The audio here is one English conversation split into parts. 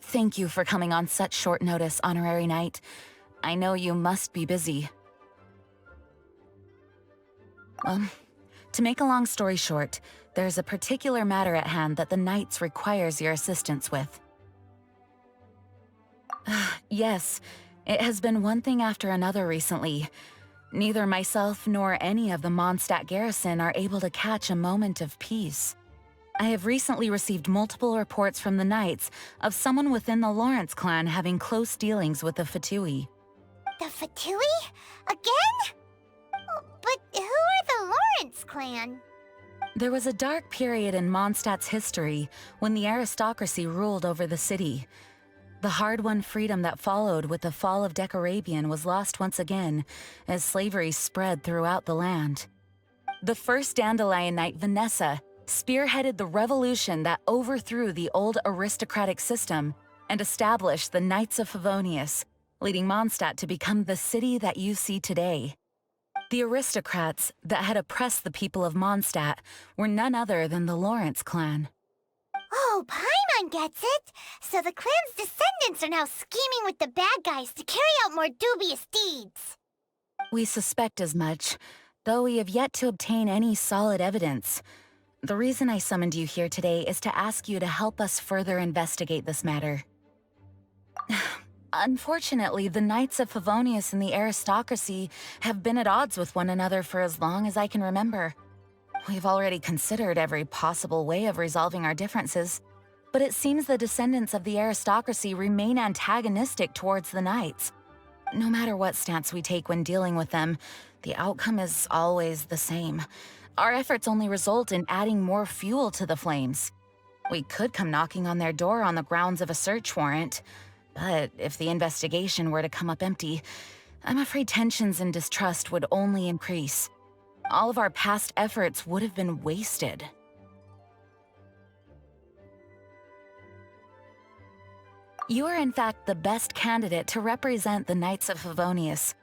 Thank you for coming on such short notice, Honorary Knight. I know you must be busy. To make a long story short, there's a particular matter at hand that the Knights requires your assistance with. Yes, it has been one thing after another recently. Neither myself nor any of the Mondstadt garrison are able to catch a moment of peace. I have recently received multiple reports from the Knights of someone within the Lawrence clan having close dealings with the Fatui. The Fatui? Again? Oh, but who are the Lawrence clan? There was a dark period in Mondstadt's history when the aristocracy ruled over the city. The hard-won freedom that followed with the fall of Decarabian was lost once again as slavery spread throughout the land. The first Dandelion Knight, Vanessa, spearheaded the revolution that overthrew the old aristocratic system and established the Knights of Favonius, leading Mondstadt to become the city that you see today. The aristocrats that had oppressed the people of Mondstadt were none other than the Lawrence clan. Oh, Paimon gets it! So the clan's descendants are now scheming with the bad guys to carry out more dubious deeds. We suspect as much, though we have yet to obtain any solid evidence. The reason I summoned you here today is to ask you to help us further investigate this matter. Unfortunately, the Knights of Favonius and the aristocracy have been at odds with one another for as long as I can remember. We've already considered every possible way of resolving our differences, but it seems the descendants of the aristocracy remain antagonistic towards the Knights. No matter what stance we take when dealing with them, the outcome is always the same. Our efforts only result in adding more fuel to the flames. We could come knocking on their door on the grounds of a search warrant, but if the investigation were to come up empty, I'm afraid tensions and distrust would only increase. All of our past efforts would have been wasted. You are in fact the best candidate to represent the Knights of Favonius,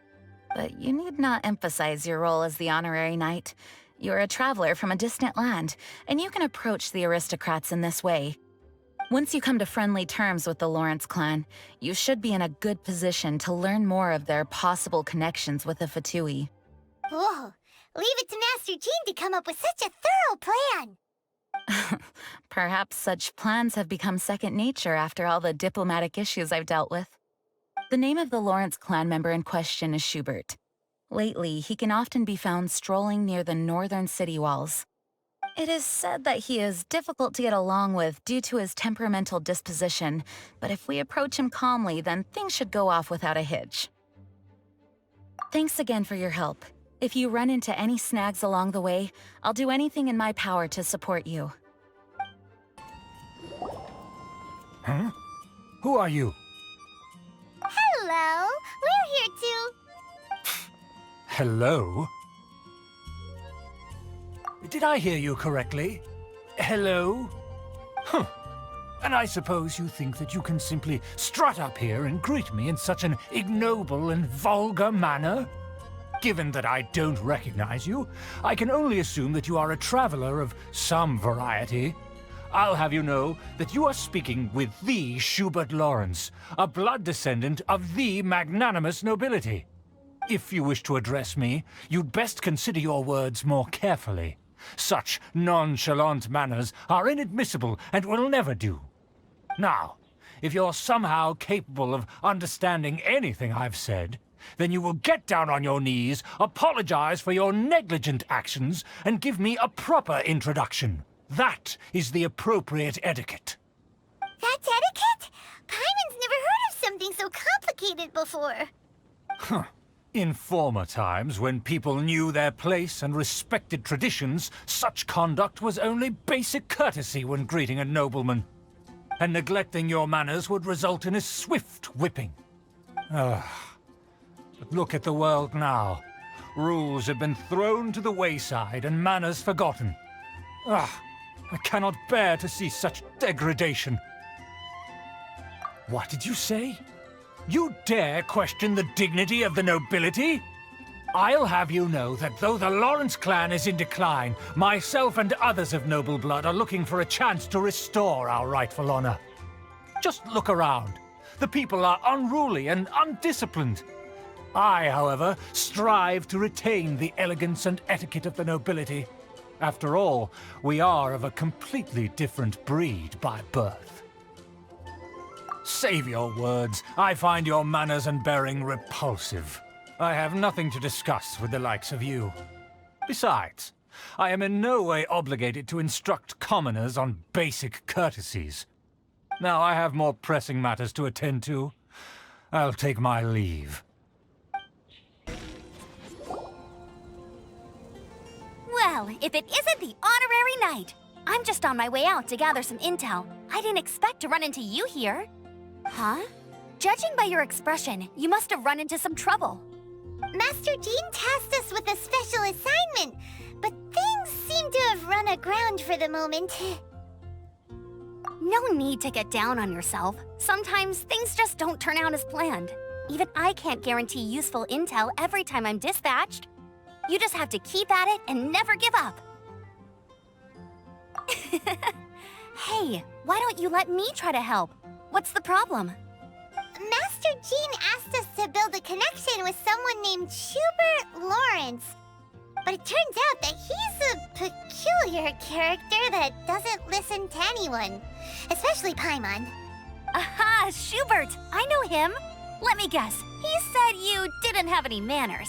but you need not emphasize your role as the Honorary Knight. You're a traveler from a distant land, and you can approach the aristocrats in this way. Once you come to friendly terms with the Lawrence clan, you should be in a good position to learn more of their possible connections with the Fatui. Whoa, leave it to Master Jean to come up with such a thorough plan! Perhaps such plans have become second nature after all the diplomatic issues I've dealt with. The name of the Lawrence clan member in question is Schubert. Lately, he can often be found strolling near the northern city walls. It is said that he is difficult to get along with due to his temperamental disposition, but if we approach him calmly, then things should go off without a hitch. Thanks again for your help. If you run into any snags along the way, I'll do anything in my power to support you. Huh? Who are you? Hello, we're here to... Hello? Did I hear you correctly? Hello? Huh. And I suppose you think that you can simply strut up here and greet me in such an ignoble and vulgar manner? Given that I don't recognize you, I can only assume that you are a traveler of some variety. I'll have you know that you are speaking with the Schubert Lawrence, a blood descendant of the magnanimous nobility. If you wish to address me, you'd best consider your words more carefully. Such nonchalant manners are inadmissible and will never do. Now, if you're somehow capable of understanding anything I've said, then you will get down on your knees, apologize for your negligent actions, and give me a proper introduction. That is the appropriate etiquette. That's etiquette? Paimon's never heard of something so complicated before. Huh. In former times, when people knew their place and respected traditions, such conduct was only basic courtesy when greeting a nobleman. And neglecting your manners would result in a swift whipping. But look at the world now. Rules have been thrown to the wayside and manners forgotten. I cannot bear to see such degradation. What did you say? You dare question the dignity of the nobility? I'll have you know that though the Lawrence clan is in decline, myself and others of noble blood are looking for a chance to restore our rightful honor. Just look around. The people are unruly and undisciplined. I, however, strive to retain the elegance and etiquette of the nobility. After all, we are of a completely different breed by birth. Save your words. I find your manners and bearing repulsive. I have nothing to discuss with the likes of you. Besides, I am in no way obligated to instruct commoners on basic courtesies. Now I have more pressing matters to attend to. I'll take my leave. Well, if it isn't the honorary knight! I'm just on my way out to gather some intel. I didn't expect to run into you here. Huh? Judging by your expression, you must have run into some trouble. Master Jean tasked us with a special assignment, but things seem to have run aground for the moment. No need to get down on yourself. Sometimes things just don't turn out as planned. Even I can't guarantee useful intel every time I'm dispatched. You just have to keep at it and never give up. Hey, why don't you let me try to help? What's the problem? Master Jean asked us to build a connection with someone named Schubert Lawrence. But it turns out that he's a peculiar character that doesn't listen to anyone, especially Paimon. Aha, Schubert! I know him. Let me guess, he said you didn't have any manners.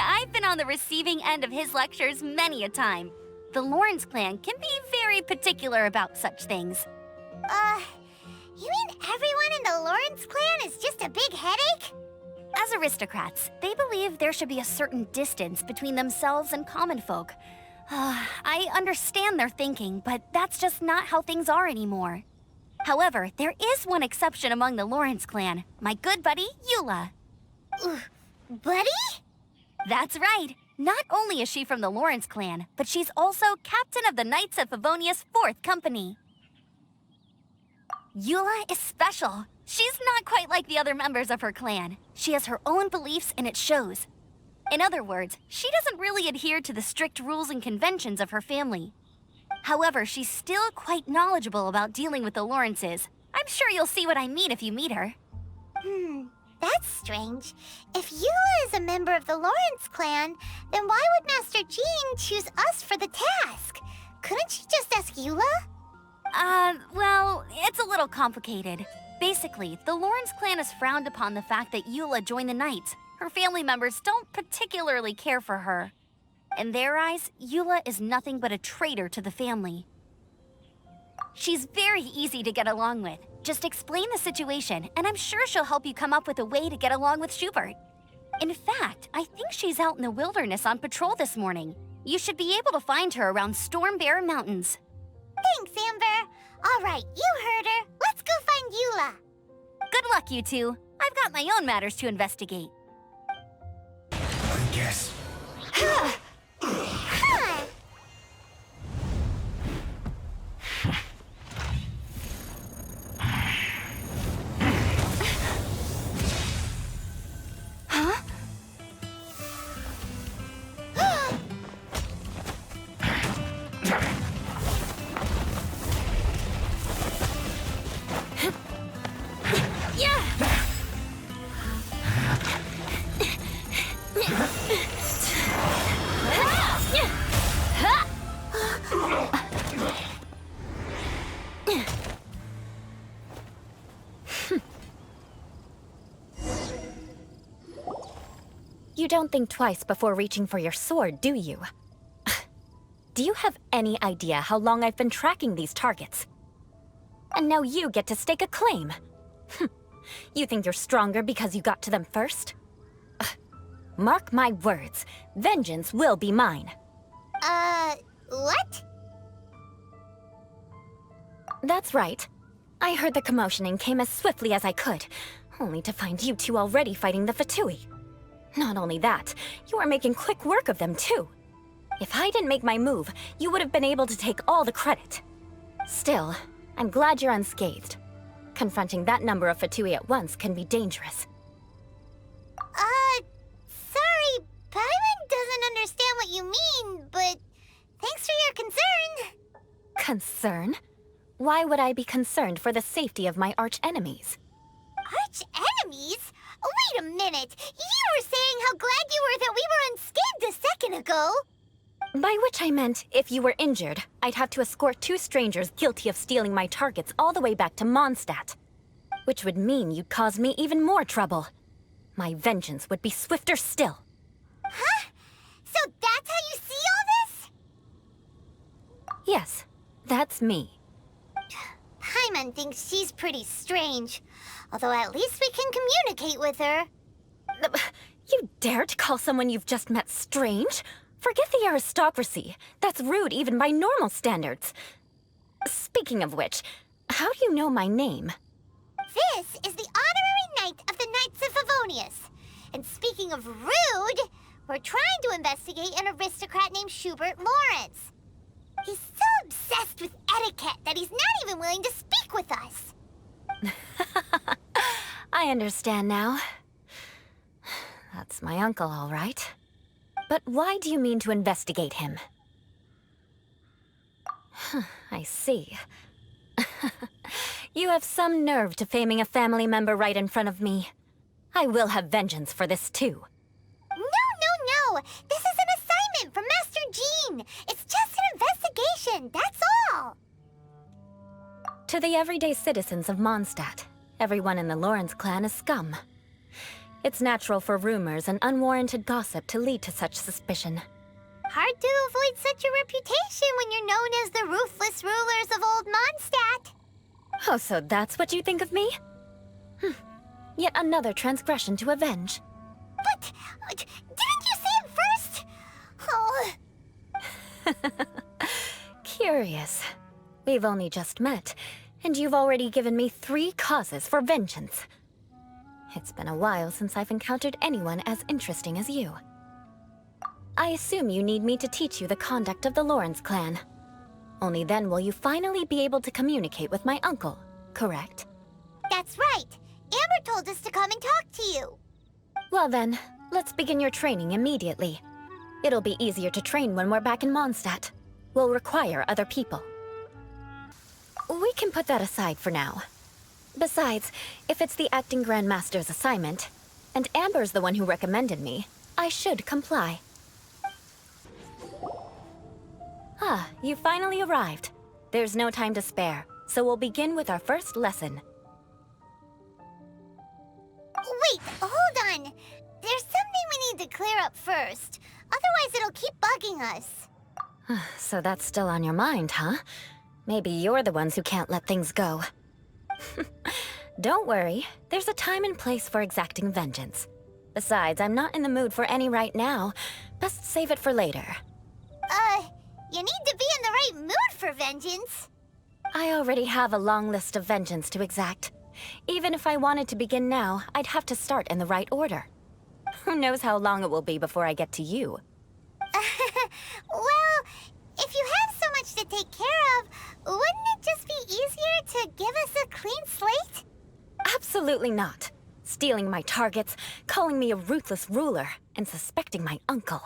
I've been on the receiving end of his lectures many a time. The Lawrence clan can be very particular about such things. You mean everyone in the Lawrence clan is just a big headache? As aristocrats, they believe there should be a certain distance between themselves and common folk. I understand their thinking, but that's just not how things are anymore. However, there is one exception among the Lawrence clan, my good buddy, Eula. Buddy? That's right. Not only is she from the Lawrence clan, but she's also captain of the Knights of Favonia's 4th Company. Eula is special. She's not quite like the other members of her clan. She has her own beliefs and it shows. In other words, she doesn't really adhere to the strict rules and conventions of her family. However, she's still quite knowledgeable about dealing with the Lawrences. I'm sure you'll see what I mean if you meet her. That's strange. If Eula is a member of the Lawrence clan, then why would Master Jean choose us for the task? Couldn't she just ask Eula? Well, it's a little complicated. Basically, the Lawrence clan has frowned upon the fact that Eula joined the Knights. Her family members don't particularly care for her. In their eyes, Eula is nothing but a traitor to the family. She's very easy to get along with. Just explain the situation, and I'm sure she'll help you come up with a way to get along with Schubert. In fact, I think she's out in the wilderness on patrol this morning. You should be able to find her around Storm Bear Mountains. Thanks, Amber. All right, you heard her. Let's go find Eula. Good luck, you two. I've got my own matters to investigate. I guess. You don't think twice before reaching for your sword, do you? Do you have any idea how long I've been tracking these targets? And now you get to stake a claim. You think you're stronger because you got to them first? Mark my words, vengeance will be mine. What? That's right. I heard the commotion and came as swiftly as I could, only to find you two already fighting the Fatui. Not only that, you are making quick work of them too. If I didn't make my move, you would have been able to take all the credit. Still, I'm glad you're unscathed. Confronting that number of Fatui at once can be dangerous. Paimon doesn't understand what you mean, but thanks for your concern. Concern? Why would I be concerned for the safety of my arch-enemies? Arch-enemies? Wait a minute! You were saying how glad you were that we were unscathed a second ago! By which I meant, if you were injured, I'd have to escort 2 strangers guilty of stealing my targets all the way back to Mondstadt. Which would mean you'd cause me even more trouble. My vengeance would be swifter still. Huh? So that's how you see all this? Yes, that's me. Paimon thinks she's pretty strange. Although at least we can communicate with her. You dare to call someone you've just met strange? Forget the aristocracy. That's rude even by normal standards. Speaking of which, how do you know my name? This is the honorary knight of the Knights of Favonius. And speaking of rude, we're trying to investigate an aristocrat named Schubert Lawrence. He's so obsessed with etiquette that he's not even willing to speak with us. I understand now. That's my uncle, all right. But why do you mean to investigate him? I see. You have some nerve to faming a family member right in front of me. I will have vengeance for this too. No. This is an assignment from Master Jean. It's just an investigation, that's all. To the everyday citizens of Mondstadt, everyone in the Lawrence clan is scum. It's natural for rumors and unwarranted gossip to lead to such suspicion. Hard to avoid such a reputation when you're known as the ruthless rulers of Old Mondstadt. Oh, so that's what you think of me? Yet another transgression to avenge. But didn't you say it first? Oh. Curious. We've only just met, and you've already given me 3 causes for vengeance. It's been a while since I've encountered anyone as interesting as you. I assume you need me to teach you the conduct of the Lawrence clan. Only then will you finally be able to communicate with my uncle, correct? That's right. Amber told us to come and talk to you. Well then, let's begin your training immediately. It'll be easier to train when we're back in Mondstadt. We'll require other people. We can put that aside for now. Besides, if it's the acting Grandmaster's assignment, and Amber's the one who recommended me, I should comply. Ah, you finally arrived. There's no time to spare, so we'll begin with our first lesson. Wait, hold on. There's something we need to clear up first. Otherwise it'll keep bugging us. So that's still on your mind, huh? Maybe you're the ones who can't let things go. Don't worry, there's a time and place for exacting vengeance. Besides, I'm not in the mood for any right now. Best save it for later. You need to be in the right mood for vengeance. I already have a long list of vengeance to exact. Even if I wanted to begin now, I'd have to start in the right order. Who knows how long it will be before I get to you? Well, if you have so much to take care of, wouldn't it just be easier to give us a clean slate? Absolutely not. Stealing my targets, calling me a ruthless ruler, and suspecting my uncle.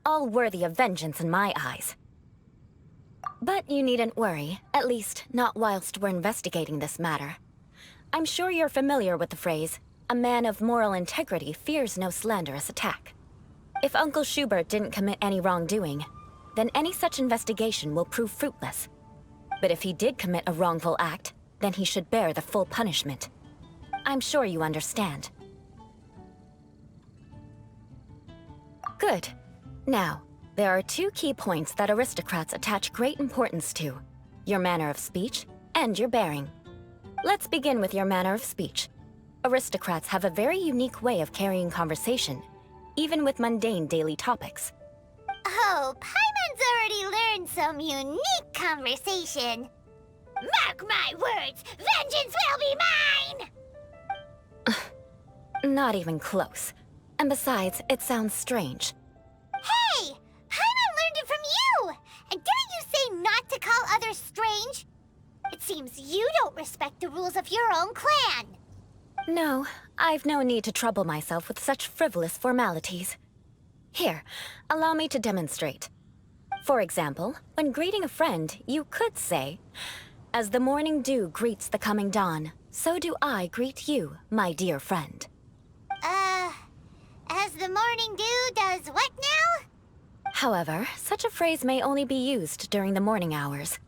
All worthy of vengeance in my eyes. But you needn't worry, at least not whilst we're investigating this matter. I'm sure you're familiar with the phrase, a man of moral integrity fears no slanderous attack. If Uncle Schubert didn't commit any wrongdoing, then any such investigation will prove fruitless. But if he did commit a wrongful act, then he should bear the full punishment. I'm sure you understand. Good. Now, there are 2 key points that aristocrats attach great importance to: your manner of speech and your bearing. Let's begin with your manner of speech. Aristocrats have a very unique way of carrying conversation, even with mundane daily topics. Oh, Paimon's already learned some unique conversation. Mark my words, vengeance will be mine! Not even close. And besides, it sounds strange. Hey! Paimon learned it from you! And didn't you say not to call others strange? It seems you don't respect the rules of your own clan. No, I've no need to trouble myself with such frivolous formalities. Here, allow me to demonstrate. For example, when greeting a friend, you could say, "As the morning dew greets the coming dawn, so do I greet you, my dear friend." As the morning dew does what now? However, such a phrase may only be used during the morning hours.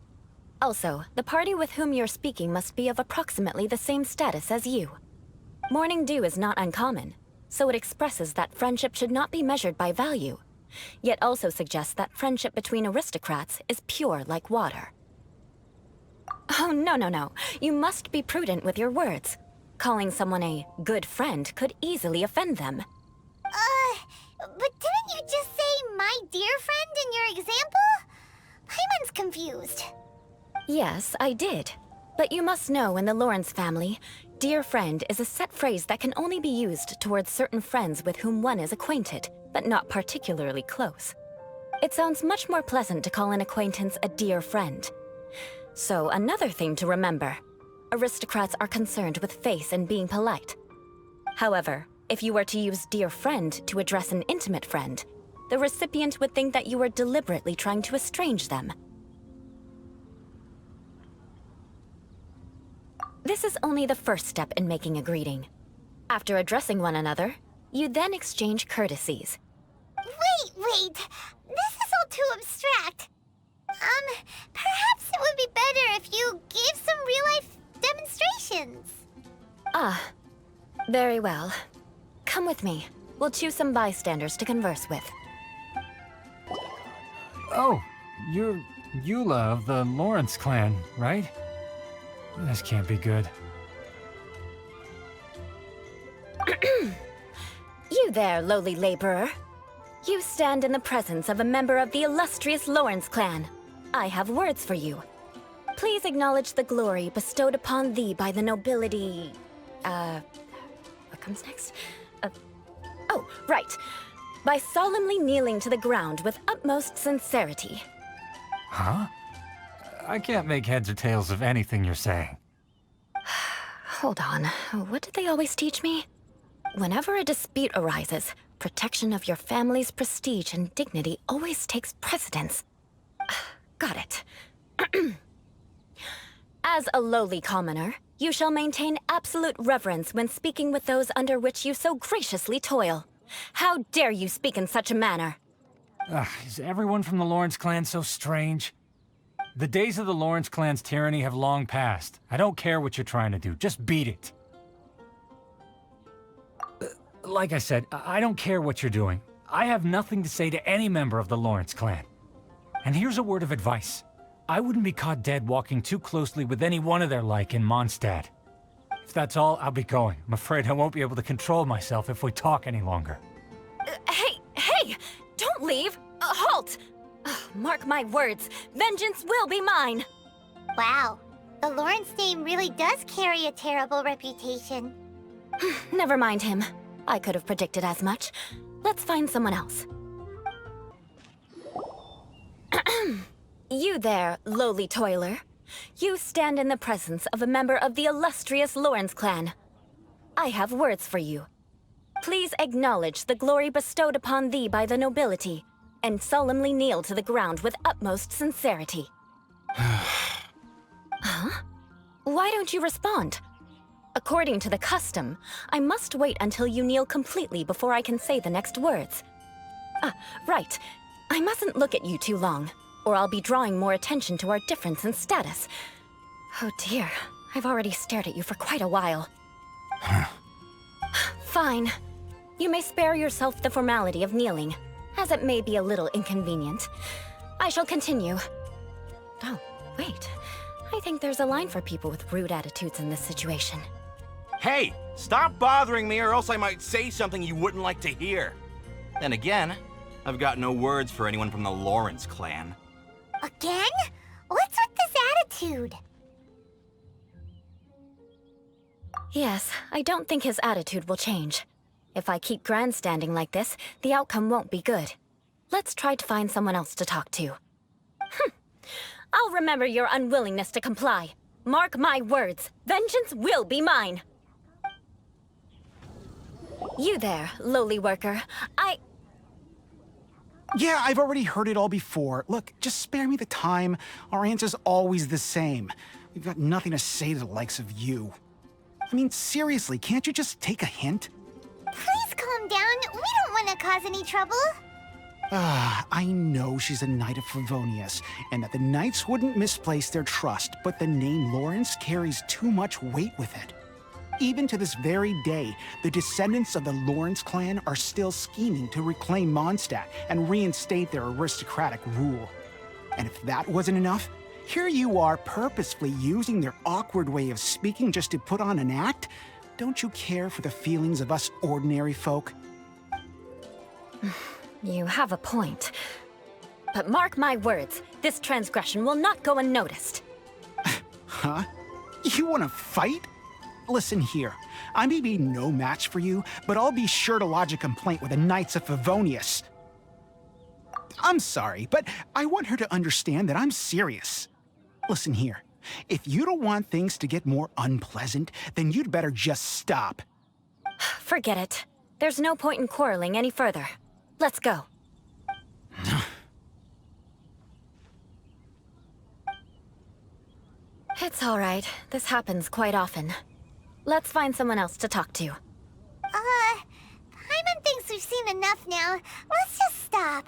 Also, the party with whom you're speaking must be of approximately the same status as you. Morning dew is not uncommon, so it expresses that friendship should not be measured by value, yet also suggests that friendship between aristocrats is pure like water. Oh, no. You must be prudent with your words. Calling someone a good friend could easily offend them. But didn't you just say "my dear friend" in your example? Paimon's confused. Yes, I did. But you must know in the Lawrence family, dear friend is a set phrase that can only be used towards certain friends with whom one is acquainted, but not particularly close. It sounds much more pleasant to call an acquaintance a dear friend. So another thing to remember, aristocrats are concerned with face and being polite. However, if you were to use dear friend to address an intimate friend, the recipient would think that you were deliberately trying to estrange them. This is only the first step in making a greeting. After addressing one another, you then exchange courtesies. Wait! This is all too abstract. Perhaps it would be better if you gave some real-life demonstrations. Ah, very well. Come with me. We'll choose some bystanders to converse with. Oh, you're Eula of the Lawrence clan, right? This can't be good. You there, lowly laborer. You stand in the presence of a member of the illustrious Lawrence clan. I have words for you. Please acknowledge the glory bestowed upon thee by the nobility... What comes next? Oh, right. By solemnly kneeling to the ground with utmost sincerity. Huh? I can't make heads or tails of anything you're saying. Hold on. What did they always teach me? Whenever a dispute arises, protection of your family's prestige and dignity always takes precedence. Got it. As a lowly commoner, you shall maintain absolute reverence when speaking with those under which you so graciously toil. How dare you speak in such a manner? Is everyone from the Lawrence clan so strange? The days of the Lawrence clan's tyranny have long passed. I don't care what you're trying to do, just beat it. Like I said, I don't care what you're doing. I have nothing to say to any member of the Lawrence clan. And here's a word of advice. I wouldn't be caught dead walking too closely with any one of their like in Mondstadt. If that's all, I'll be going. I'm afraid I won't be able to control myself if we talk any longer. Hey! Don't leave! Halt! Mark my words, vengeance will be mine! Wow, the Lawrence name really does carry a terrible reputation. Never mind him. I could have predicted as much. Let's find someone else. You there, lowly toiler. You stand in the presence of a member of the illustrious Lawrence clan. I have words for you. Please acknowledge the glory bestowed upon thee by the nobility, and solemnly kneel to the ground with utmost sincerity. Huh? Why don't you respond? According to the custom, I must wait until you kneel completely before I can say the next words. Right. I mustn't look at you too long, or I'll be drawing more attention to our difference in status. Oh dear, I've already stared at you for quite a while. Fine. You may spare yourself the formality of kneeling, as it may be a little inconvenient. I shall continue. Oh, wait. I think there's a line for people with rude attitudes in this situation. Hey, stop bothering me or else I might say something you wouldn't like to hear. Then again, I've got no words for anyone from the Lawrence clan. Again? What's with this attitude? Yes, I don't think his attitude will change. If I keep grandstanding like this, the outcome won't be good. Let's try to find someone else to talk to. I'll remember your unwillingness to comply. Mark my words, vengeance will be mine. You there, lowly worker. Yeah, I've already heard it all before. Look, just spare me the time. Our answer's always the same. We've got nothing to say to the likes of you. I mean, seriously, can't you just take a hint? Please calm down. We don't want to cause any trouble. I know she's a Knight of Favonius, and that the Knights wouldn't misplace their trust, but the name Lawrence carries too much weight with it. Even to this very day, the descendants of the Lawrence clan are still scheming to reclaim Mondstadt and reinstate their aristocratic rule. And if that wasn't enough, here you are purposefully using their awkward way of speaking just to put on an act? Don't you care for the feelings of us ordinary folk? You have a point. But mark my words, this transgression will not go unnoticed. Huh? You want to fight? Listen here, I may be no match for you, but I'll be sure to lodge a complaint with the Knights of Favonius. I'm sorry, but I want her to understand that I'm serious. Listen here, if you don't want things to get more unpleasant, then you'd better just stop. Forget it. There's no point in quarreling any further. Let's go. It's all right. This happens quite often. Let's find someone else to talk to. Paimon thinks we've seen enough now. Let's just stop.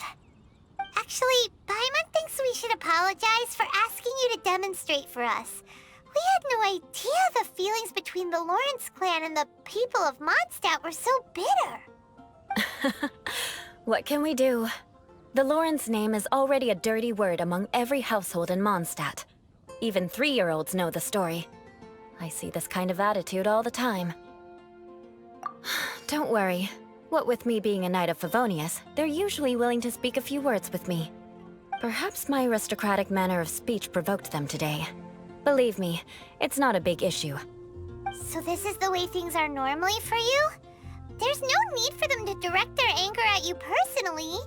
Actually, Paimon thinks we should apologize for asking you to demonstrate for us. We had no idea the feelings between the Lawrence clan and the people of Mondstadt were so bitter. What can we do? The Lawrence name is already a dirty word among every household in Mondstadt. Even 3-year-olds know the story. I see this kind of attitude all the time. Don't worry. What with me being a Knight of Favonius, they're usually willing to speak a few words with me. Perhaps my aristocratic manner of speech provoked them today. Believe me, it's not a big issue. So this is the way things are normally for you? There's no need for them to direct their anger at you personally.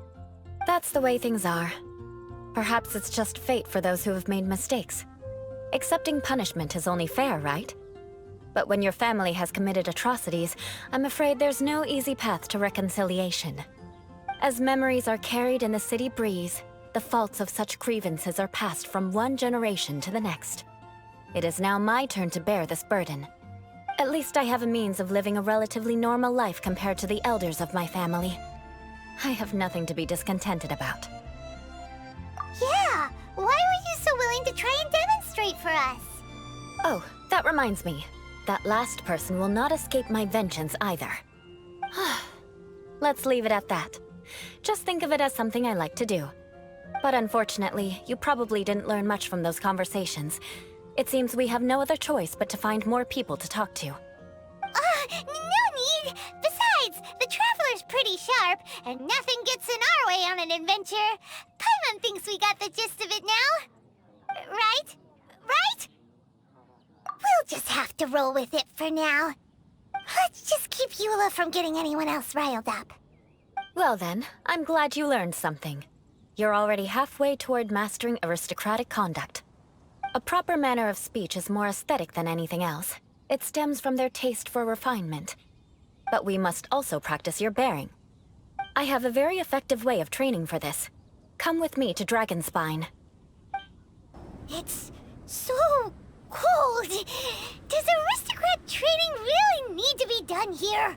That's the way things are. Perhaps it's just fate for those who have made mistakes. Accepting punishment is only fair, right? But when your family has committed atrocities, I'm afraid there's no easy path to reconciliation. As memories are carried in the city breeze, the faults of such grievances are passed from one generation to the next. It is now my turn to bear this burden. At least I have a means of living a relatively normal life compared to the elders of my family. I have nothing to be discontented about. Yeah, why were you so willing to try and demonstrate for us? Oh, that reminds me. That last person will not escape my vengeance either. Let's leave it at that. Just think of it as something I like to do. But unfortunately, you probably didn't learn much from those conversations. It seems we have no other choice but to find more people to talk to. No need! Besides, the Traveler's pretty sharp, and nothing gets in our way on an adventure. Paimon thinks we got the gist of it now. Right? Right? We'll just have to roll with it for now. Let's just keep Eula from getting anyone else riled up. Well then, I'm glad you learned something. You're already halfway toward mastering aristocratic conduct. A proper manner of speech is more aesthetic than anything else. It stems from their taste for refinement. But we must also practice your bearing. I have a very effective way of training for this. Come with me to Dragonspine. It's so cold. Does aristocrat training really need to be done here?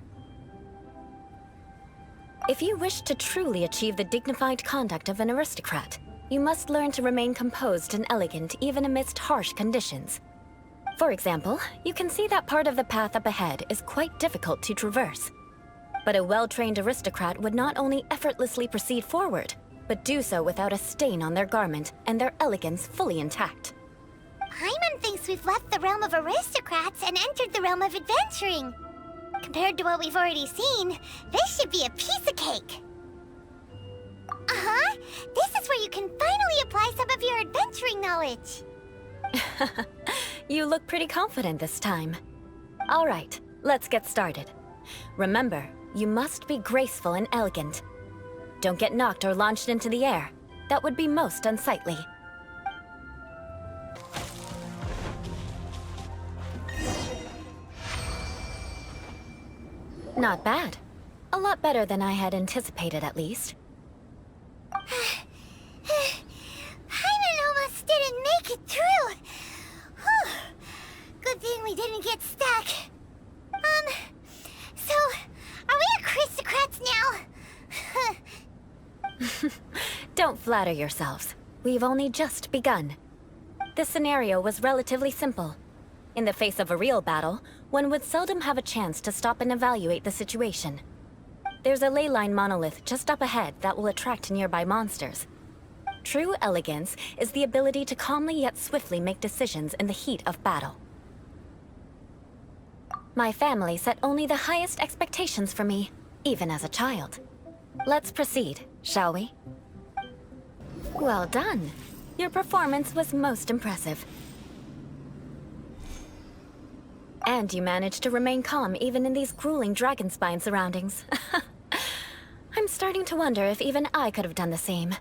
If you wish to truly achieve the dignified conduct of an aristocrat, you must learn to remain composed and elegant even amidst harsh conditions. For example, you can see that part of the path up ahead is quite difficult to traverse. But a well-trained aristocrat would not only effortlessly proceed forward, but do so without a stain on their garment and their elegance fully intact. Paimon thinks we've left the realm of aristocrats and entered the realm of adventuring. Compared to what we've already seen, this should be a piece of cake. Uh-huh. This is where you can finally apply some of your adventuring knowledge. You look pretty confident this time. All right, let's get started. Remember, you must be graceful and elegant. Don't get knocked or launched into the air. That would be most unsightly. Not bad. A lot better than I had anticipated, at least. flatter yourselves. We've only just begun. This scenario was relatively simple. In the face of a real battle, one would seldom have a chance to stop and evaluate the situation. There's a ley line monolith just up ahead that will attract nearby monsters. True elegance is the ability to calmly yet swiftly make decisions in the heat of battle. My family set only the highest expectations for me, even as a child. Let's proceed, shall we? Well done. Your performance was most impressive. And you managed to remain calm even in these grueling dragonspine surroundings. I'm starting to wonder if even I could have done the same.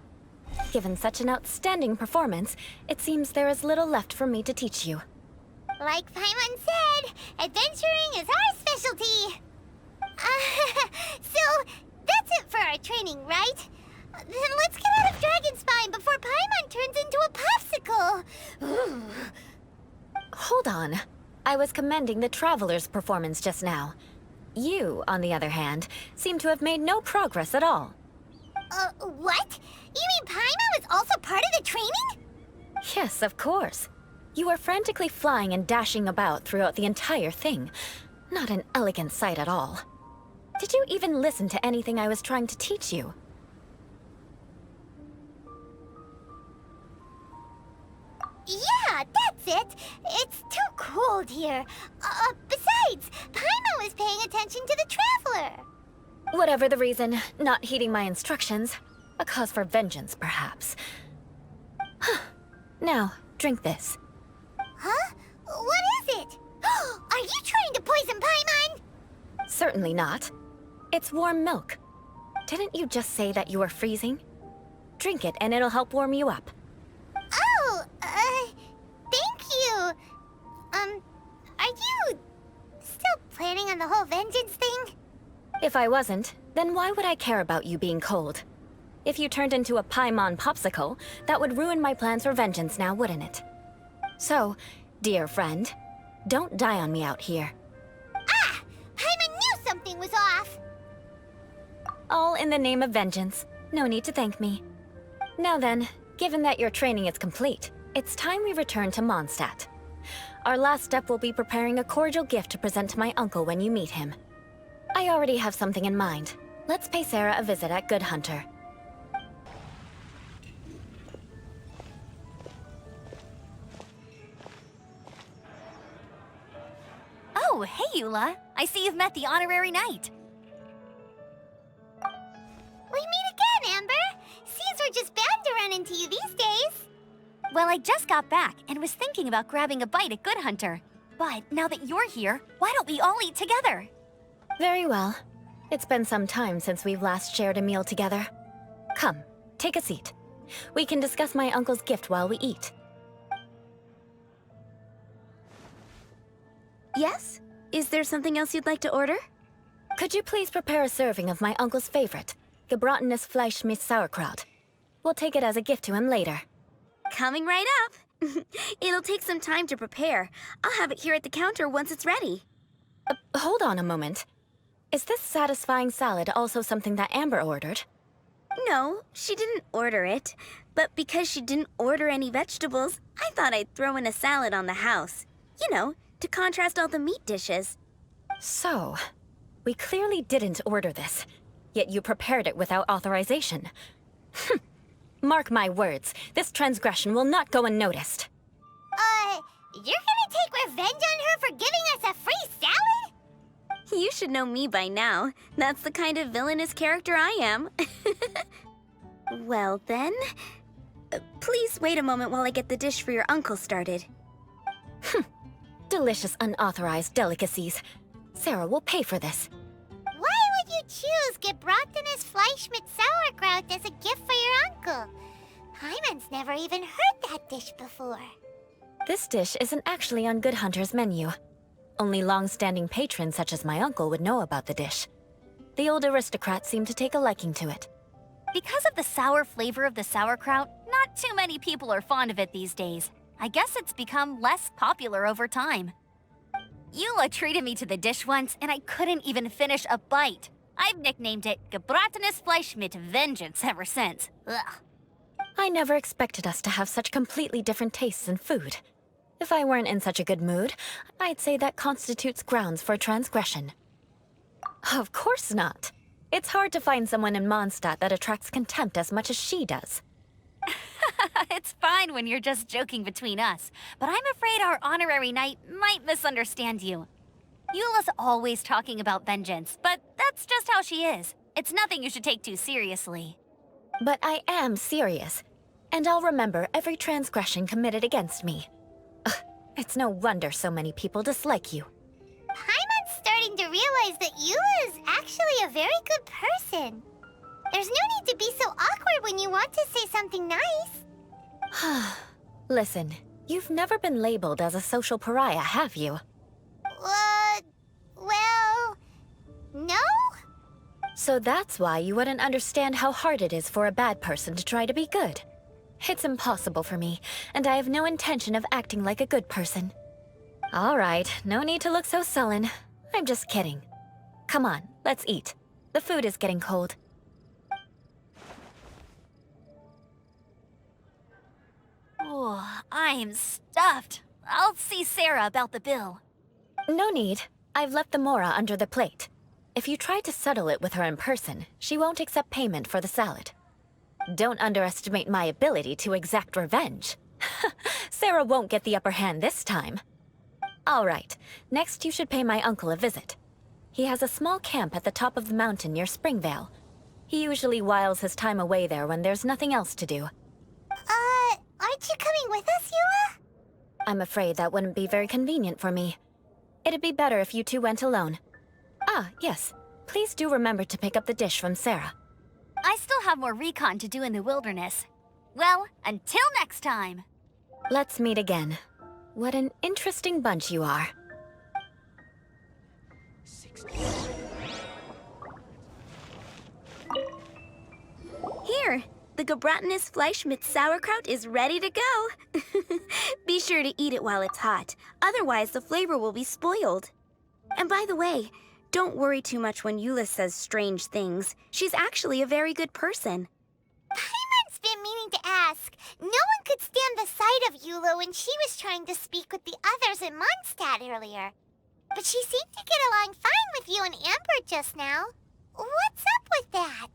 Given such an outstanding performance, it seems there is little left for me to teach you. Like Paimon said, adventuring is our specialty. So, that's it for our training, right? Then let's get out of Dragonspine before Paimon turns into a popsicle. Hold on. I was commending the Traveler's performance just now. You, on the other hand, seem to have made no progress at all. What? You mean Paimon was also part of the training? Yes, of course. You were frantically flying and dashing about throughout the entire thing. Not an elegant sight at all. Did you even listen to anything I was trying to teach you? Yeah, that's it. It's too cold here. Besides, Paimon was paying attention to the Traveler. Whatever the reason, not heeding my instructions. A cause for vengeance, perhaps. Now, drink this. Huh? What is it? Are you trying to poison Paimon? Certainly not. It's warm milk. Didn't you just say that you were freezing? Drink it and it'll help warm you up. Oh, thank you. Are you still planning on the whole vengeance thing? If I wasn't, then why would I care about you being cold? If you turned into a Paimon popsicle, that would ruin my plans for vengeance now, wouldn't it? So, dear friend, don't die on me out here. Ah! Paimon knew something was off! All in the name of vengeance. No need to thank me. Now then, given that your training is complete, it's time we return to Mondstadt. Our last step will be preparing a cordial gift to present to my uncle when you meet him. I already have something in mind. Let's pay Sarah a visit at Good Hunter. Oh, hey, Eula. I see you've met the honorary knight. We meet again, Amber! Seems we're just bound to run into you these days. Well, I just got back and was thinking about grabbing a bite at Good Hunter. But now that you're here, why don't we all eat together? Very well. It's been some time since we've last shared a meal together. Come, take a seat. We can discuss my uncle's gift while we eat. Yes? Is there something else you'd like to order? Could you please prepare a serving of my uncle's favorite, gebratenes Fleisch mit Sauerkraut? We'll take it as a gift to him later. Coming right up. It'll take some time to prepare. I'll have it here at the counter once it's ready. Hold on a moment. Is this satisfying salad also something that Amber ordered? No, she didn't order it. But because she didn't order any vegetables, I thought I'd throw in a salad on the house. You know, to contrast all the meat dishes. So, we clearly didn't order this, yet you prepared it without authorization. Mark my words, this transgression will not go unnoticed. You're gonna take revenge on her for giving us a free salad? You should know me by now. That's the kind of villainous character I am. Well then, please wait a moment while I get the dish for your uncle started. Delicious unauthorized delicacies. Sarah will pay for this. Why would you choose gebratenes Fleisch mit Sauerkraut as a gift for your uncle? Paimon's never even heard that dish before. This dish isn't actually on Good Hunter's menu. Only long-standing patrons such as my uncle would know about the dish. The old aristocrat seemed to take a liking to it. Because of the sour flavor of the sauerkraut, not too many people are fond of it these days. I guess it's become less popular over time. Eula treated me to the dish once, and I couldn't even finish a bite. I've nicknamed it gebratenes Fleisch mit Vengeance ever since. Ugh. I never expected us to have such completely different tastes in food. If I weren't in such a good mood, I'd say that constitutes grounds for transgression. Of course not. It's hard to find someone in Mondstadt that attracts contempt as much as she does. It's fine when you're just joking between us, but I'm afraid our honorary knight might misunderstand you. Eula's always talking about vengeance, but that's just how she is. It's nothing you should take too seriously. But I am serious, and I'll remember every transgression committed against me. Ugh, it's no wonder so many people dislike you. Paimon's starting to realize that Eula is actually a very good person. There's no need to be so awkward when you want to say something nice. Listen, you've never been labeled as a social pariah, have you? Well, no? So that's why you wouldn't understand how hard it is for a bad person to try to be good. It's impossible for me, and I have no intention of acting like a good person. All right, no need to look so sullen. I'm just kidding. Come on, let's eat. The food is getting cold. Oh, I'm stuffed. I'll see Sarah about the bill. No need. I've left the mora under the plate. If you try to settle it with her in person, she won't accept payment for the salad. Don't underestimate my ability to exact revenge. Sarah won't get the upper hand this time. All right, next you should pay my uncle a visit. He has a small camp at the top of the mountain near Springvale. He usually whiles his time away there when there's nothing else to do. Aren't you coming with us, Eula? I'm afraid that wouldn't be very convenient for me. It'd be better if you two went alone. Ah, yes. Please do remember to pick up the dish from Sarah. I still have more recon to do in the wilderness. Well, until next time. Let's meet again. What an interesting bunch you are. Here, the Gebratenes Fleischmitz sauerkraut is ready to go. Be sure to eat it while it's hot, otherwise the flavor will be spoiled. And by the way, don't worry too much when Eula says strange things. She's actually a very good person. Paimon's been meaning to ask. No one could stand the sight of Eula when she was trying to speak with the others in Mondstadt earlier. But she seemed to get along fine with you and Amber just now. What's up with that?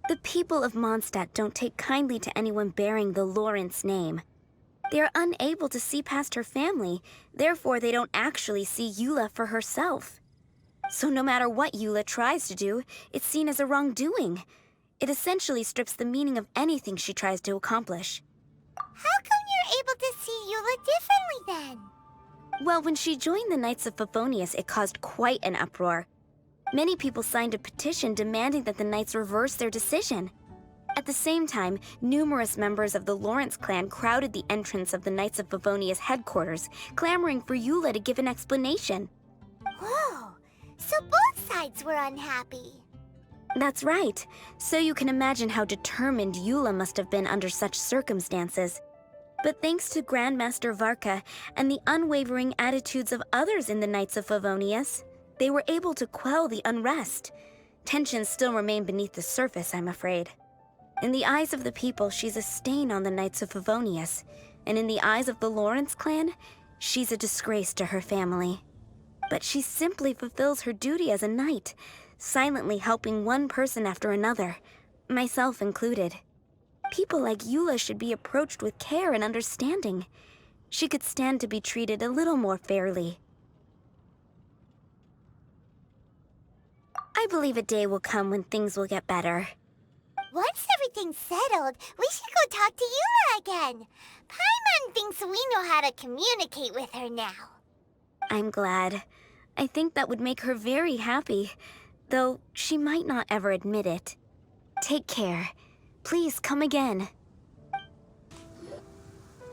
The people of Mondstadt don't take kindly to anyone bearing the Lawrence name. They are unable to see past her family, therefore they don't actually see Eula for herself. So no matter what Eula tries to do, it's seen as a wrongdoing. It essentially strips the meaning of anything she tries to accomplish. How come you're able to see Eula differently then? Well, when she joined the Knights of Favonius, it caused quite an uproar. Many people signed a petition demanding that the Knights reverse their decision. At the same time, numerous members of the Lawrence clan crowded the entrance of the Knights of Favonius headquarters, clamoring for Eula to give an explanation. Whoa, so both sides were unhappy. That's right. So you can imagine how determined Eula must have been under such circumstances. But thanks to Grandmaster Varka and the unwavering attitudes of others in the Knights of Favonius, they were able to quell the unrest. Tensions still remain beneath the surface, I'm afraid. In the eyes of the people, she's a stain on the Knights of Favonius, and in the eyes of the Lawrence clan, she's a disgrace to her family. But she simply fulfills her duty as a knight, silently helping one person after another, myself included. People like Eula should be approached with care and understanding. She could stand to be treated a little more fairly. I believe a day will come when things will get better. Once everything's settled, we should go talk to Eula again. Paimon thinks we know how to communicate with her now. I'm glad. I think that would make her very happy, though she might not ever admit it. Take care. Please come again.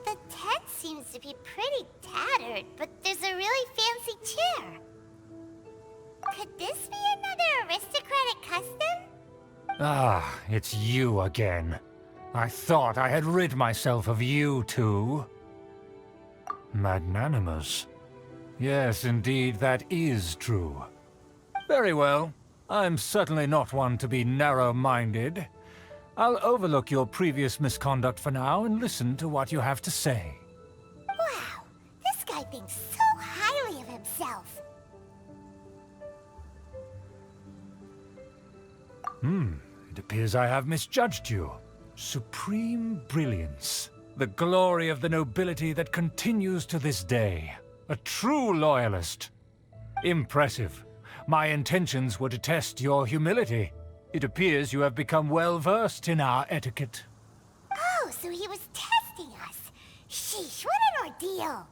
The tent seems to be pretty tattered, but there's a really fancy chair. Could this be another aristocratic custom? Ah, it's you again. I thought I had rid myself of you two. Magnanimous. Yes, indeed, that is true. Very well. I'm certainly not one to be narrow-minded. I'll overlook your previous misconduct for now and listen to what you have to say. Wow, this guy thinks so highly of himself. It appears I have misjudged you. Supreme brilliance. The glory of the nobility that continues to this day. A true loyalist. Impressive. My intentions were to test your humility. It appears you have become well-versed in our etiquette. Oh, so he was testing us. Sheesh, what an ordeal.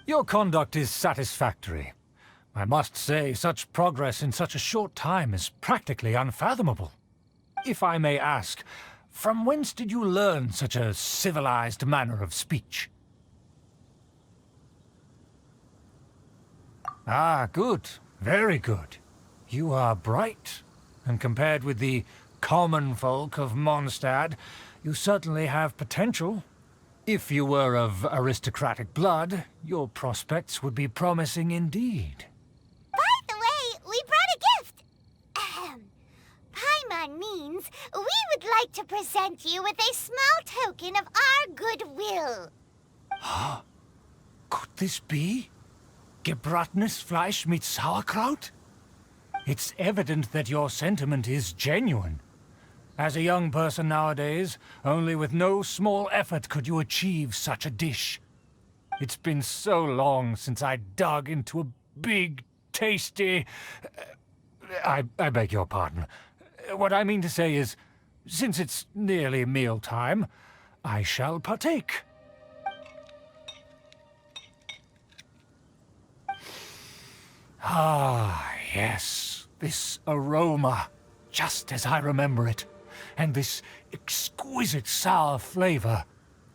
Your conduct is satisfactory. I must say, such progress in such a short time is practically unfathomable. If I may ask, from whence did you learn such a civilized manner of speech? Ah, good. Very good. You are bright, and compared with the common folk of Mondstadt, you certainly have potential. If you were of aristocratic blood, your prospects would be promising indeed. By the way, we brought a gift. Paimon means we would like to present you with a small token of our goodwill. Could this be? Gebratenes Fleisch mit Sauerkraut? It's evident that your sentiment is genuine. As a young person nowadays, only with no small effort could you achieve such a dish. It's been so long since I dug into a big, tasty... I beg your pardon. What I mean to say is, since it's nearly mealtime, I shall partake. Ah, yes, this aroma, just as I remember it, and this exquisite sour flavor.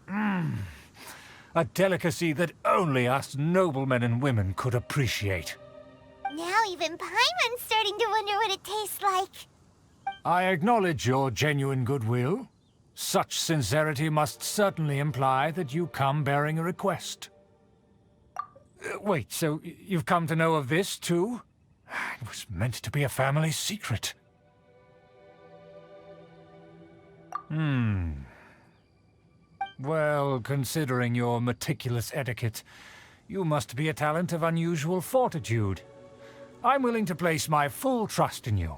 A delicacy that only us noblemen and women could appreciate. Now even Paimon's starting to wonder what it tastes like. I acknowledge your genuine goodwill. Such sincerity must certainly imply that you come bearing a request. Wait, so you've come to know of this, too? It was meant to be a family secret. Well, considering your meticulous etiquette, you must be a talent of unusual fortitude. I'm willing to place my full trust in you.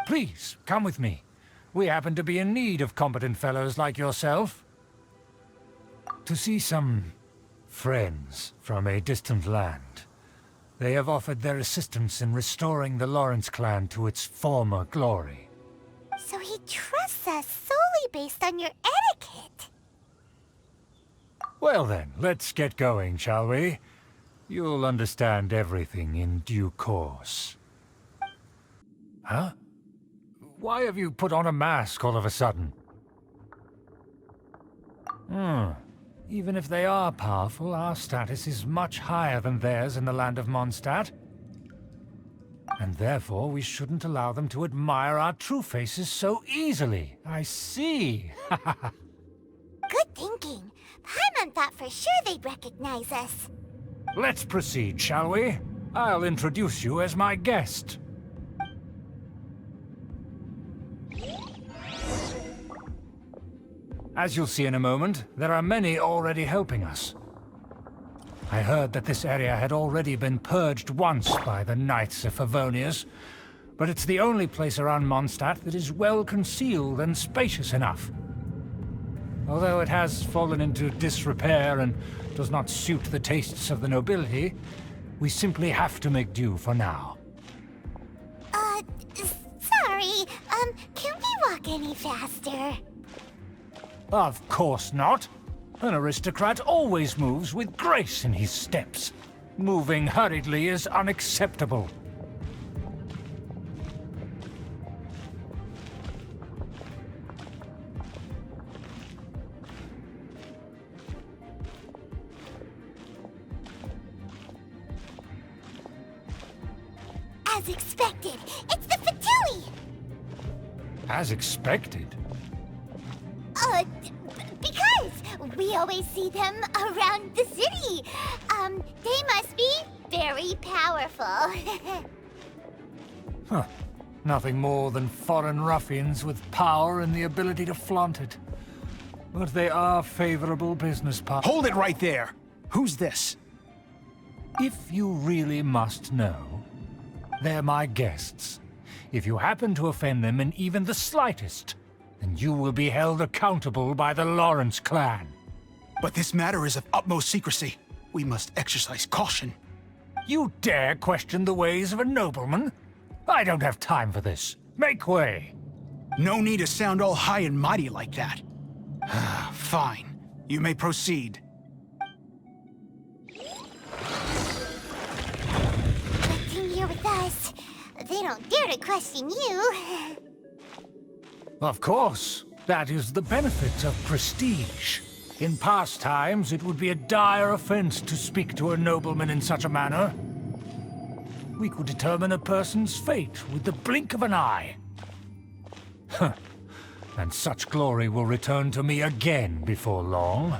Please, come with me. We happen to be in need of competent fellows like yourself. To see some friends from a distant land. They have offered their assistance in restoring the Lawrence clan to its former glory. So he trusts us solely based on your etiquette. Well then, let's get going, shall we? You'll understand everything in due course. Huh? Why have you put on a mask all of a sudden? Even if they are powerful, our status is much higher than theirs in the land of Mondstadt. And therefore, we shouldn't allow them to admire our true faces so easily. I see. Good thinking. Paimon thought for sure they'd recognize us. Let's proceed, shall we? I'll introduce you as my guest. As you'll see in a moment, there are many already helping us. I heard that this area had already been purged once by the Knights of Favonius, but it's the only place around Mondstadt that is well concealed and spacious enough. Although it has fallen into disrepair and does not suit the tastes of the nobility, we simply have to make do for now. Sorry, can we walk any faster? Of course not. An aristocrat always moves with grace in his steps. Moving hurriedly is unacceptable. As expected, it's the Fatui! As expected. Because we always see them around the city. They must be very powerful. Huh. Nothing more than foreign ruffians with power and the ability to flaunt it. But they are favorable business partners. Hold it right there! Who's this? If you really must know, they're my guests. If you happen to offend them in even the slightest, then you will be held accountable by the Lawrence clan. But this matter is of utmost secrecy. We must exercise caution. You dare question the ways of a nobleman? I don't have time for this. Make way. No need to sound all high and mighty like that. Fine. You may proceed. Nothing here with us. They don't dare to question you. Of course. That is the benefit of prestige. In past times, it would be a dire offense to speak to a nobleman in such a manner. We could determine a person's fate with the blink of an eye. Huh. And such glory will return to me again before long.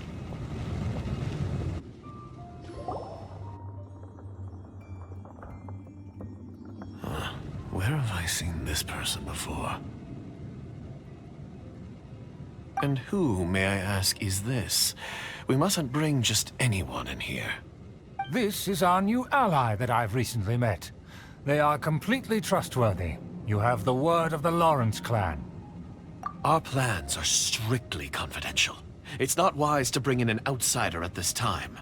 Where have I seen this person before? And who, may I ask, is this? We mustn't bring just anyone in here. This is our new ally that I've recently met. They are completely trustworthy. You have the word of the Lawrence clan. Our plans are strictly confidential. It's not wise to bring in an outsider at this time.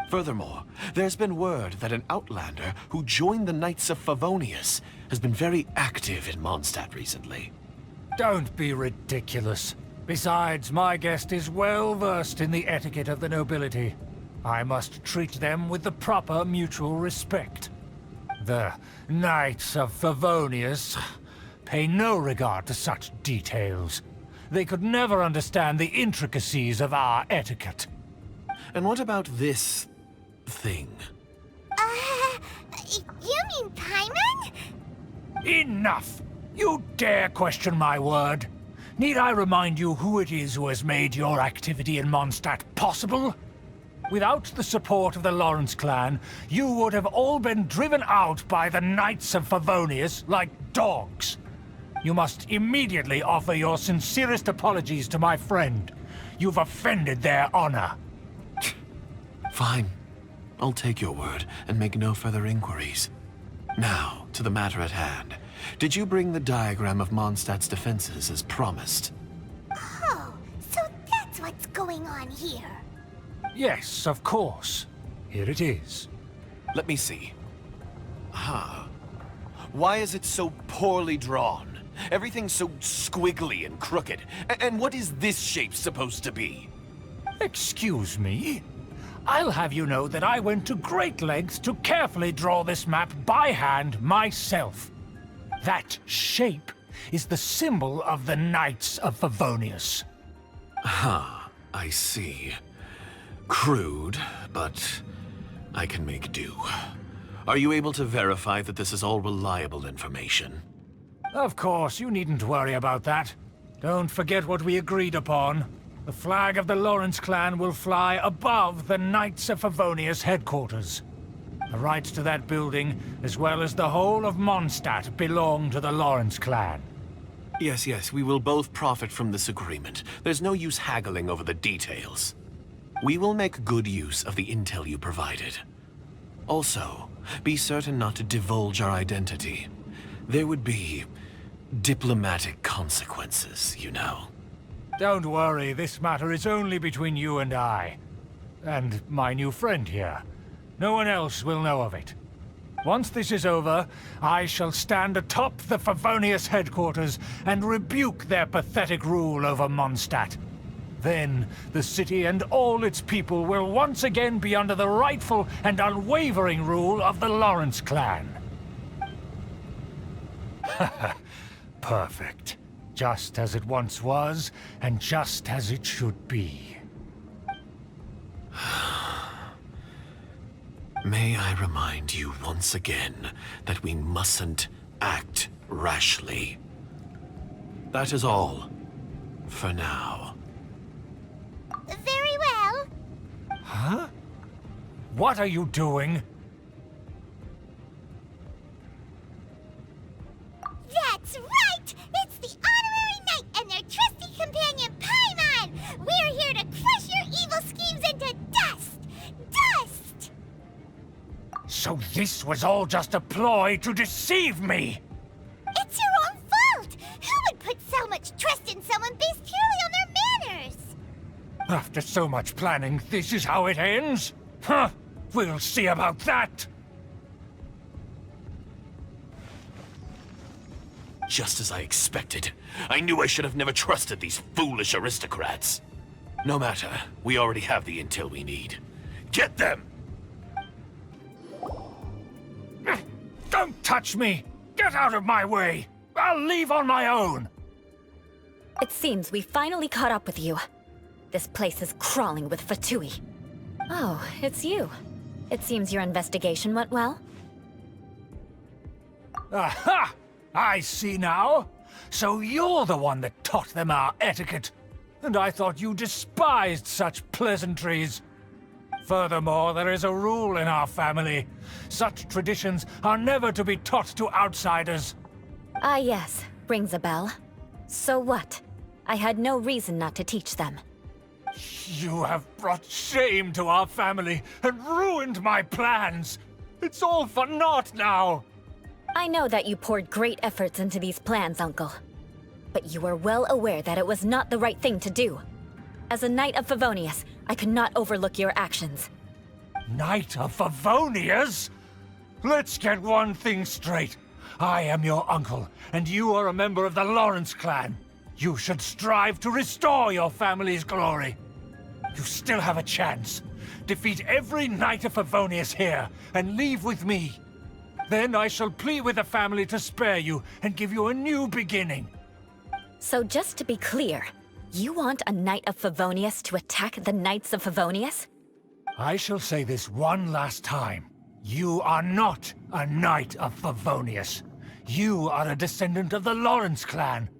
Furthermore, there's been word that an outlander who joined the Knights of Favonius has been very active in Mondstadt recently. Don't be ridiculous. Besides, my guest is well versed in the etiquette of the nobility. I must treat them with the proper mutual respect. The Knights of Favonius pay no regard to such details. They could never understand the intricacies of our etiquette. And what about this thing? You mean Paimon? Enough! You dare question my word? Need I remind you who it is who has made your activity in Mondstadt possible? Without the support of the Lawrence clan, you would have all been driven out by the Knights of Favonius like dogs. You must immediately offer your sincerest apologies to my friend. You've offended their honor. Fine. I'll take your word and make no further inquiries. Now, to the matter at hand. Did you bring the diagram of Mondstadt's defenses as promised? Oh, so that's what's going on here. Yes, of course. Here it is. Let me see. Why is it so poorly drawn? Everything's so squiggly and crooked. And what is this shape supposed to be? Excuse me? I'll have you know that I went to great lengths to carefully draw this map by hand myself. That shape is the symbol of the Knights of Favonius. I see. Crude, but I can make do. Are you able to verify that this is all reliable information? Of course, you needn't worry about that. Don't forget what we agreed upon. The flag of the Lawrence clan will fly above the Knights of Favonius headquarters. The rights to that building, as well as the whole of Mondstadt, belong to the Lawrence clan. Yes, we will both profit from this agreement. There's no use haggling over the details. We will make good use of the intel you provided. Also, be certain not to divulge our identity. There would be diplomatic consequences, you know. Don't worry, this matter is only between you and I. And my new friend here. No one else will know of it. Once this is over, I shall stand atop the Favonius headquarters and rebuke their pathetic rule over Mondstadt. Then, the city and all its people will once again be under the rightful and unwavering rule of the Lawrence clan. Perfect. Just as it once was, and just as it should be. May I remind you once again that we mustn't act rashly. That is all, for now. Very well. Huh? What are you doing? That So this was all just a ploy to deceive me! It's your own fault! Who would put so much trust in someone based purely on their manners? After so much planning, this is how it ends? Huh! We'll see about that! Just as I expected. I knew I should have never trusted these foolish aristocrats. No matter, we already have the intel we need. Get them! Don't touch me! Get out of my way! I'll leave on my own! It seems we finally caught up with you. This place is crawling with Fatui. Oh, it's you. It seems your investigation went well. Aha! I see now. So you're the one that taught them our etiquette. And I thought you despised such pleasantries. Furthermore, there is a rule in our family. Such traditions are never to be taught to outsiders. Ah yes, rings a bell. So what? I had no reason not to teach them. You have brought shame to our family and ruined my plans. It's all for naught now. I know that you poured great efforts into these plans, Uncle. But you were well aware that it was not the right thing to do. As a Knight of Favonius, I could not overlook your actions. Knight of Favonius? Let's get one thing straight. I am your uncle, and you are a member of the Lawrence clan. You should strive to restore your family's glory. You still have a chance. Defeat every Knight of Favonius here, and leave with me. Then I shall plead with the family to spare you and give you a new beginning. So just to be clear, you want a Knight of Favonius to attack the Knights of Favonius? I shall say this one last time. You are not a Knight of Favonius. You are a descendant of the Lawrence clan.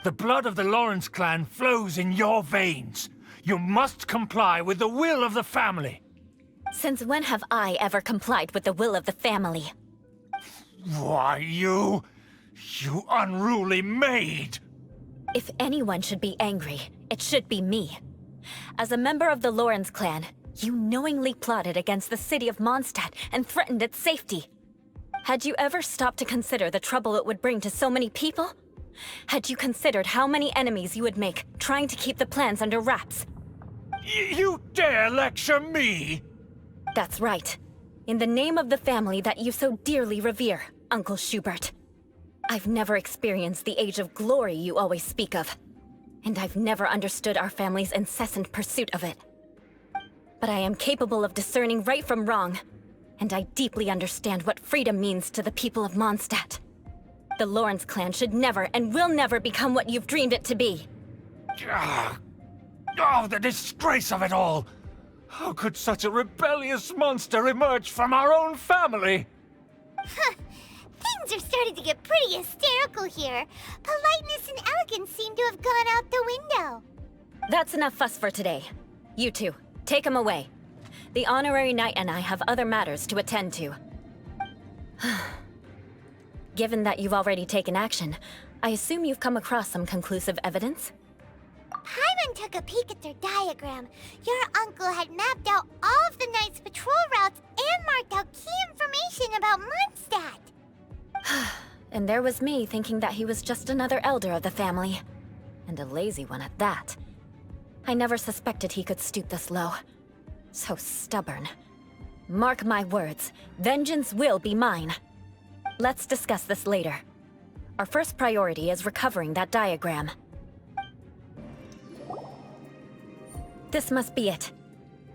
The blood of the Lawrence clan flows in your veins. You must comply with the will of the family. Since when have I ever complied with the will of the family? Why, you unruly maid! If anyone should be angry, it should be me. As a member of the Lawrence clan, you knowingly plotted against the city of Mondstadt and threatened its safety. Had you ever stopped to consider the trouble it would bring to so many people? Had you considered how many enemies you would make trying to keep the plans under wraps? You dare lecture me? That's right. In the name of the family that you so dearly revere, Uncle Schubert. I've never experienced the age of glory you always speak of. And I've never understood our family's incessant pursuit of it. But I am capable of discerning right from wrong. And I deeply understand what freedom means to the people of Mondstadt. The Lawrence clan should never and will never become what you've dreamed it to be. Oh, the disgrace of it all! How could such a rebellious monster emerge from our own family? Huh. Things are starting to get pretty hysterical here. Politeness and elegance seem to have gone out the window. That's enough fuss for today. You two, take him away. The honorary knight and I have other matters to attend to. Given that you've already taken action, I assume you've come across some conclusive evidence? Paimon took a peek at their diagram. Your uncle had mapped out all of the Knight's patrol routes and marked out key information about Mondstadt. And there was me thinking that he was just another elder of the family. And a lazy one at that. I never suspected he could stoop this low. So stubborn. Mark my words, vengeance will be mine. Let's discuss this later. Our first priority is recovering that diagram. This must be it.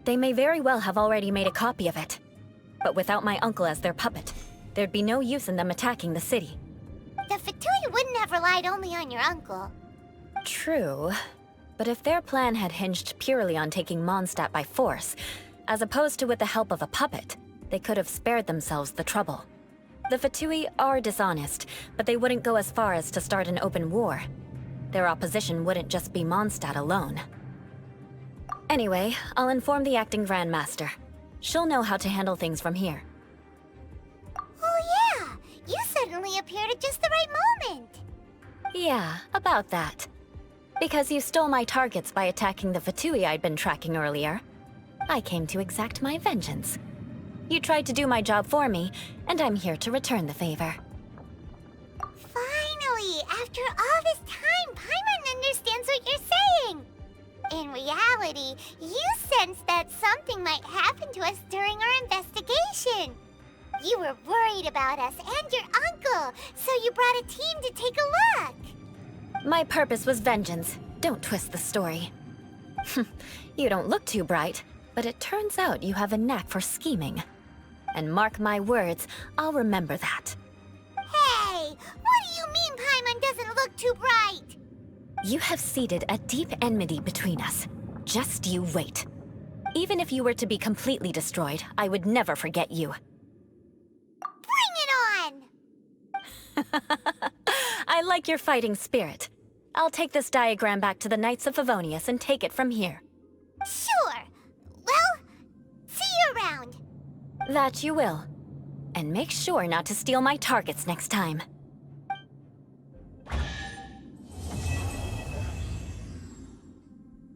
They may very well have already made a copy of it. But without my uncle as their puppet, there'd be no use in them attacking the city. The Fatui wouldn't have relied only on your uncle. True. But if their plan had hinged purely on taking Mondstadt by force, as opposed to with the help of a puppet, they could have spared themselves the trouble. The Fatui are dishonest, but they wouldn't go as far as to start an open war. Their opposition wouldn't just be Mondstadt alone. Anyway, I'll inform the acting Grandmaster. She'll know how to handle things from here. Oh yeah! You suddenly appeared at just the right moment! Yeah, about that. Because you stole my targets by attacking the Fatui I'd been tracking earlier, I came to exact my vengeance. You tried to do my job for me, and I'm here to return the favor. Finally, after all this time, Paimon understands what you're saying. In reality, you sensed that something might happen to us during our investigation. You were worried about us and your uncle, so you brought a team to take a look. My purpose was vengeance. Don't twist the story. You don't look too bright, but it turns out you have a knack for scheming. And mark my words, I'll remember that. Hey, what do you mean Paimon doesn't look too bright? You have seeded a deep enmity between us. Just you wait. Even if you were to be completely destroyed, I would never forget you. Bring it on! I like your fighting spirit. I'll take this diagram back to the Knights of Favonius and take it from here. Sure. Well, see you around. That you will. And make sure not to steal my targets next time.